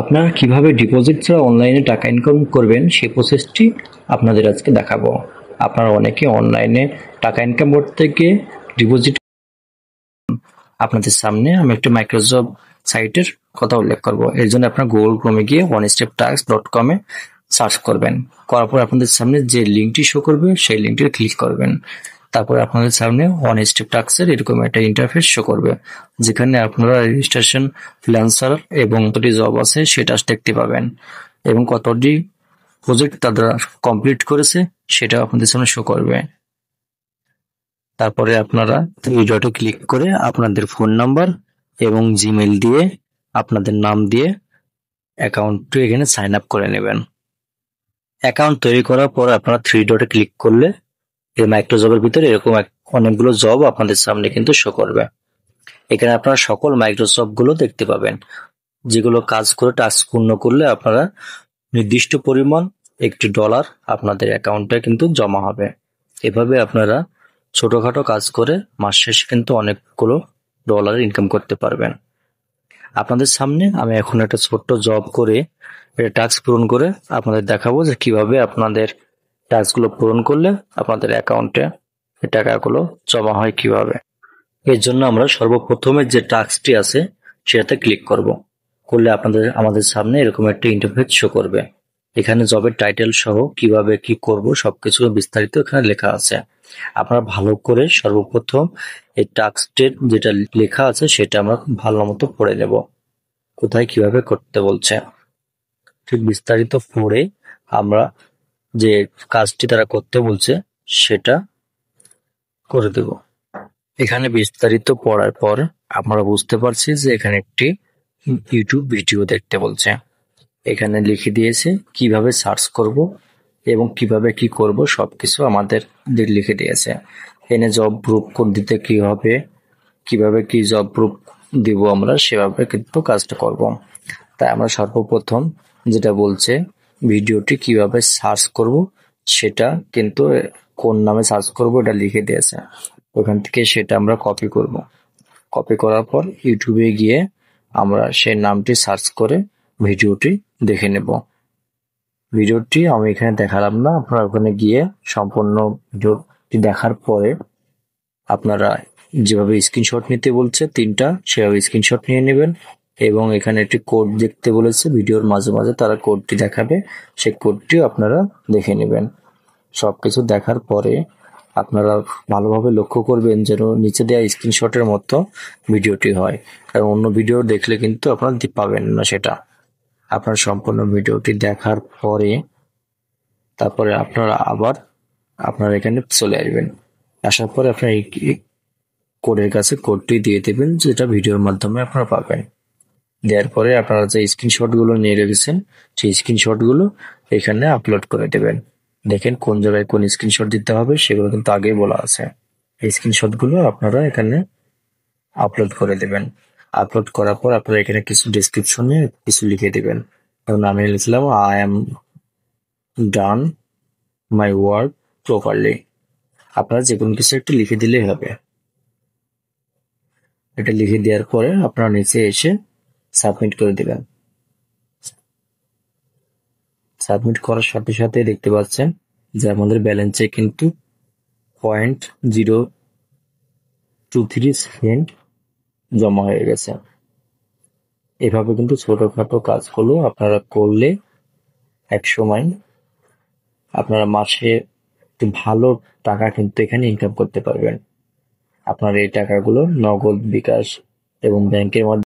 আপনারা কিভাবে ডিপোজিট ছাড়া অনলাইনে টাকা ইনকাম করবেন সেই প্রসেসটি আপনাদের আজকে দেখাবো। আপনারা অনেকে অনলাইনে টাকা ইনকাম করতে গিয়ে ডিপোজিট আপনাদের সামনে আমি একটা মাইক্রোসফট সাইটের কথা উল্লেখ করব। এর জন্য আপনার গুগল ক্রোমে গিয়ে onesteptax.com এ সার্চ করবেন। করার পর আপনাদের সামনে যে লিঙ্কটি শো করবে সেই লিঙ্কটি ক্লিক করবেন। তারপরে আপনাদের সামনে ওয়ান স্টেপ টাস্কের এরকম একটা ইন্টারফেস শো করবে, যেখানে আপনারা রেজিস্ট্রেশন, ফ্রিল্যান্সার এবং কতটি জব আছে সেটা দেখতে পাবেন এবং কতটি প্রজেক্ট তারা কমপ্লিট করেছে সেটা আপনাদের সামনে শো করবে। তারপরে আপনারা এই ডটে ক্লিক করে আপনাদের ফোন নাম্বার এবং জিমেইল দিয়ে আপনাদের নাম দিয়ে অ্যাকাউন্টটি এখানে সাইন আপ করে নেবেন। অ্যাকাউন্ট তৈরি করার পর আপনারা থ্রি ডটে ক্লিক করলে এই মাইক্রোজবের ভিতরে এরকম অনেকগুলো জব আপনাদের সামনে কিন্তু শো করবে। এখানে আপনারা সকল মাইক্রোসফট গুলো দেখতে পাবেন, যেগুলো কাজ করে টাস্ক পূর্ণ করলে আপনারা নির্দিষ্ট পরিমাণ $1 আপনাদের অ্যাকাউন্টে কিন্তু জমা হবে। এভাবে আপনারা ছোটখাটো কাজ করে মাস শেষে কিন্তু অনেকগুলো ডলার ইনকাম করতে পারবেন। আপনাদের সামনে আমি এখন একটা ছোট্ট জব করে এটা টাস্ক পূরণ করে আপনাদের দেখাবো যে কিভাবে আপনাদের টাস্কগুলো পূরণ করলে আপনাদের অ্যাকাউন্টে এই টাকাগুলো জমা হয় কিভাবে। এর জন্য আমরা সর্বপ্রথমে যে টাস্কটি আছে সেটাতে ক্লিক করব। করলে আমাদের সামনে এরকম একটা ইন্টারফেস শো করবে। এখানে জবের টাইটেল সহ কিভাবে কি করব সবকিছু বিস্তারিত এখানে লেখা আছে। আপনারা ভালো করে সর্বপ্রথম এই টাস্কটির যেটা লেখা আছে সেটা আমরা ভালো মতো পড়ে নেব, কোথায় কিভাবে করতে বলছে। ঠিক বিস্তারিত পড়ে আমরা যে কাজটি তারা করতে বলছে সেটা করে দেব। এখানে বিস্তারিত পড়ার পর আমরা বুঝতে পারছি যে এখানে একটি ইউটিউব ভিডিও দেখতে বলছে। এখানে লিখে দিয়েছে কিভাবে সার্চ করব এবং কিভাবে কি করব সবকিছু আমাদের লিখে দিয়েছে। এখানে জব প্রুফ কোড দিতে কি হবে, কিভাবে কি জব প্রুফ দিব আমরা সেভাবে কিন্তু কাজটা করব। তাই আমরা সর্বপ্রথম যেটা বলছে ভিডিওটি কিভাবে সার্চ করব সেটা কিন্তু কোন নামে সার্চ করব এটা লিখে দিয়েছে। ওখান থেকে সেটা আমরা কপি করব। কপি করার পর ইউটিউবে গিয়ে আমরা সেই নামটি সার্চ করে ভিডিওটি দেখে নেব। ভিডিওটি আমি এখানে দেখালাম না, আপনারা ওখানে গিয়ে সম্পূর্ণ ভিডিওটি দেখার পরে আপনারা যেভাবে স্ক্রিনশট নিতে বলছে 3টা সেভাবে স্ক্রিনশট নিয়ে নেবেন এবং এখানে একটি কোড দেখতে বলেছে, ভিডিওর মাঝে মাঝে তারা কোডটি দেখাবে, সেই কোডটিও আপনারা দেখে নেবেন। সবকিছু দেখার পরে আপনারা ভালোভাবে লক্ষ্য করবেন যেন নিচে দেওয়া স্ক্রিনশটের মতো ভিডিওটি হয়, কারণ অন্য ভিডিও দেখলে কিন্তু আপনারা পাবেন না সেটা। আপনার সম্পূর্ণ ভিডিওটি দেখার পরে তারপরে আপনারা আবার আপনারা এখানে চলে আসবেন। আসার পরে আপনার এই কোডের কাছে কোডটি দিয়ে দেবেন যেটা ভিডিওর মাধ্যমে আপনারা পাবেন। দেওয়ার পরে আপনারা যে স্ক্রিনশট গুলো নিয়ে রেখেছেন সেই স্ক্রিনশট গুলো এখানে আপলোড করে দেবেন। দেখেন কোন জায়গায় কোন স্ক্রিনশট দিতে হবে সেগুলো কিন্তু আগেই বলা আছে। এই স্ক্রিনশট গুলো আপনারা এখানে আপলোড করে দেবেন। আপলোড করার পর আপনারা এখানে কিছু ডেসক্রিপশনে কিছু লিখে দেবেন। যেমন আমি লিখলাম I am done my work properly. আপনারা যে কোনো কিছু একটা লিখে দিলেই হবে। এটা লিখে দেওয়ার পরে আপনারা নিচে এসে সাবমিট করে দিবেন। সাবমিট করার সাথে সাথে দেখতে পাচ্ছেন যে আমাদের ব্যালেন্সে কিন্তু 0.023 সেকেন্ড জমা হয়ে গেছে। এভাবে কিন্তু ছোটখাটো কাজগুলো আপনারা করলে একসময় আপনারা মাসে একটু ভালো টাকা কিন্তু এখানে ইনকাম করতে পারবেন। আপনার এই টাকাগুলো নগদ, বিকাশ এবং ব্যাংকের মাধ্যমে